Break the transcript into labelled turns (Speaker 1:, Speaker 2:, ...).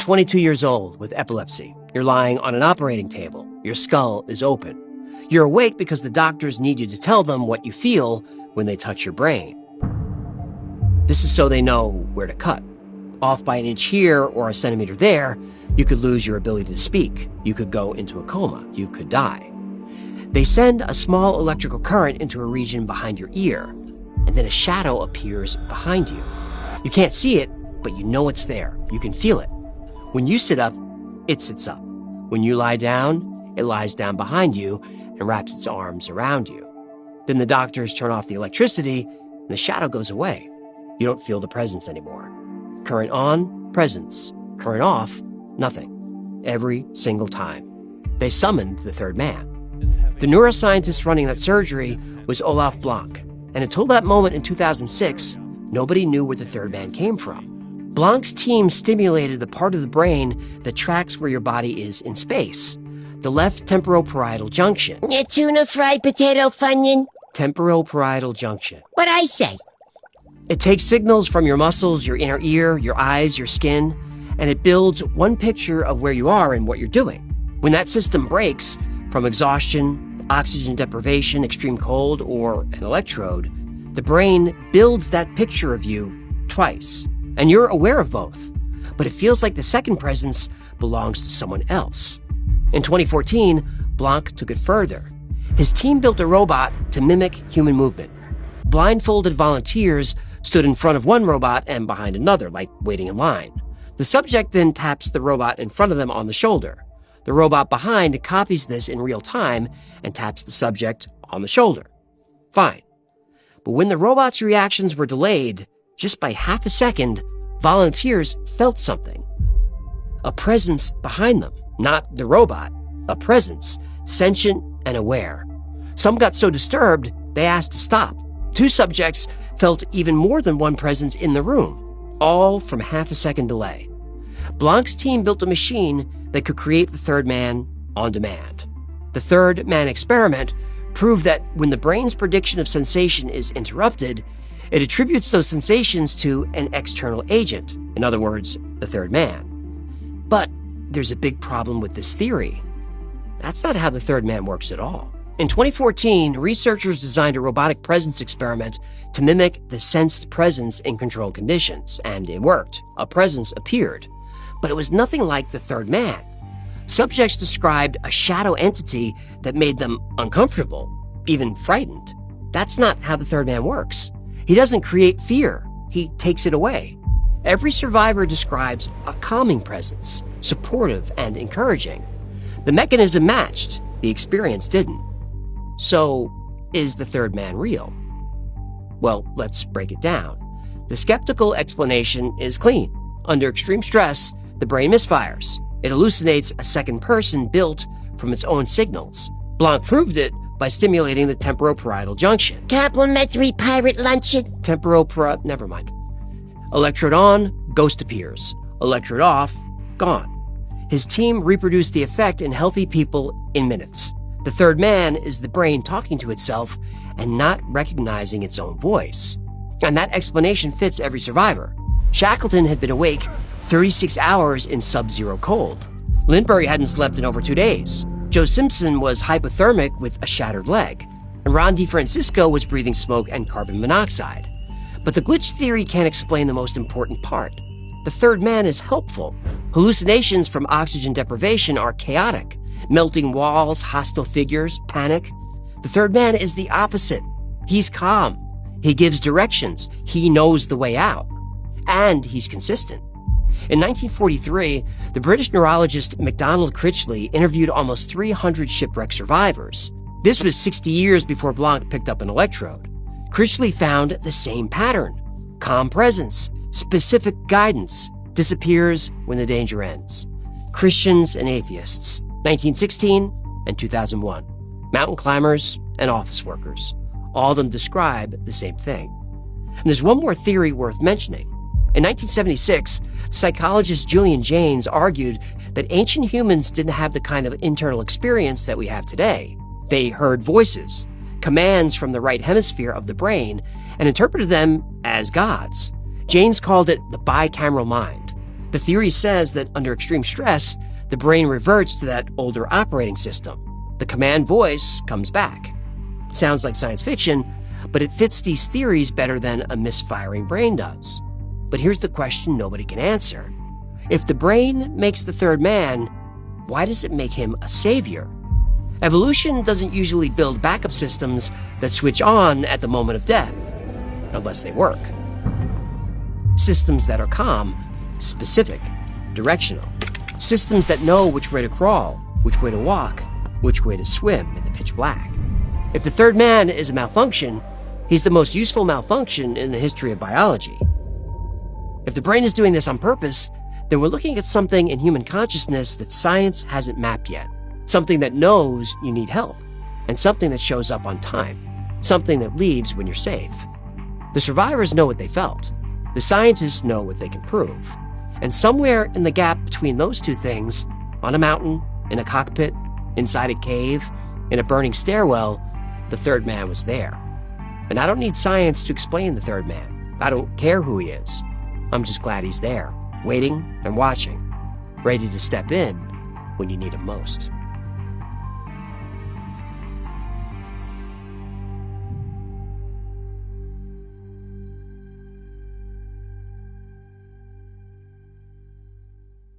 Speaker 1: 22 years old with epilepsy. You're lying on an operating table. Your skull is open. You're awake because the doctors need you to tell them what you feel when they touch your brain. This is so they know where to cut. Off by an inch here or a centimeter there, you could lose your ability to speak. You could go into a coma. You could die. They send a small electrical current into a region behind your ear, and then a shadow appears behind you. You can't see it, but you know it's there. You can feel it. When you sit up, it sits up. When you lie down, it lies down behind you and wraps its arms around you. Then the doctors turn off the electricity, and the shadow goes away. You don't feel the presence anymore. Current on, presence. Current off, nothing. Every single time. They summoned the third man. The neuroscientist running that surgery was Olaf Blanc, and until that moment in 2006, nobody knew where the third man came from. Blanc's team stimulated the part of the brain that tracks where your body is in space, the left temporoparietal junction.
Speaker 2: Tuna fried potato funyun.
Speaker 1: Temporoparietal junction.
Speaker 2: What I say?
Speaker 1: It takes signals from your muscles, your inner ear, your eyes, your skin, and it builds one picture of where you are and what you're doing. When that system breaks, from exhaustion, oxygen deprivation, extreme cold, or an electrode, the brain builds that picture of you twice. And you're aware of both, but it feels like the second presence belongs to someone else. In 2014, Blanc took it further. His team built a robot to mimic human movement. Blindfolded volunteers stood in front of one robot and behind another, like waiting in line. The subject then taps the robot in front of them on the shoulder. The robot behind copies this in real time and taps the subject on the shoulder. Fine. But when the robot's reactions were delayed, just by half a second, volunteers felt something. A presence behind them, not the robot, a presence, sentient and aware. Some got so disturbed, they asked to stop. 2 subjects felt even more than one presence in the room, all from half a second delay. Blanc's team built a machine that could create the third man on demand. The third man experiment proved that when the brain's prediction of sensation is interrupted, it attributes those sensations to an external agent, in other words, the third man. But there's a big problem with this theory. That's not how the third man works at all. In 2014, researchers designed a robotic presence experiment to mimic the sensed presence in controlled conditions, and it worked. A presence appeared, but it was nothing like the third man. Subjects described a shadow entity that made them uncomfortable, even frightened. That's not how the third man works. He doesn't create fear, he takes it away. Every survivor describes a calming presence, supportive and encouraging. The mechanism matched, the experience didn't. So, is the third man real? Well, let's break it down. The skeptical explanation is clean. Under extreme stress, the brain misfires. It hallucinates a second person built from its own signals. Blanc proved it by stimulating the temporoparietal junction.
Speaker 2: Complimentary pirate luncheon.
Speaker 1: Never mind. Electrode on, ghost appears. Electrode off, gone. His team reproduced the effect in healthy people in minutes. The third man is the brain talking to itself and not recognizing its own voice. And that explanation fits every survivor. Shackleton had been awake 36 hours in sub-zero cold. Lindbergh hadn't slept in over 2 days. Joe Simpson was hypothermic with a shattered leg. And Ron DeFrancisco was breathing smoke and carbon monoxide. But the glitch theory can't explain the most important part. The third man is helpful. Hallucinations from oxygen deprivation are chaotic. Melting walls, hostile figures, panic. The third man is the opposite. He's calm. He gives directions. He knows the way out. And he's consistent. In 1943, the British neurologist MacDonald Critchley interviewed almost 300 shipwreck survivors. This was 60 years before Blanc picked up an electrode. Critchley found the same pattern. Calm presence, specific guidance, disappears when the danger ends. Christians and atheists, 1916 and 2001. Mountain climbers and office workers. All of them describe the same thing. And there's one more theory worth mentioning. In 1976, psychologist Julian Jaynes argued that ancient humans didn't have the kind of internal experience that we have today. They heard voices, commands from the right hemisphere of the brain, and interpreted them as gods. Jaynes called it the bicameral mind. The theory says that under extreme stress, the brain reverts to that older operating system. The command voice comes back. It sounds like science fiction, but it fits these theories better than a misfiring brain does. But here's the question nobody can answer. If the brain makes the third man, why does it make him a savior? Evolution doesn't usually build backup systems that switch on at the moment of death, unless they work. Systems that are calm, specific, directional. Systems that know which way to crawl, which way to walk, which way to swim in the pitch black. If the third man is a malfunction, he's the most useful malfunction in the history of biology. If the brain is doing this on purpose, then we're looking at something in human consciousness that science hasn't mapped yet. Something that knows you need help, and something that shows up on time. Something that leaves when you're safe. The survivors know what they felt. The scientists know what they can prove. And somewhere in the gap between those two things, on a mountain, in a cockpit, inside a cave, in a burning stairwell, the third man was there. And I don't need science to explain the third man. I don't care who he is. I'm just glad he's there, waiting and watching, ready to step in when you need him most.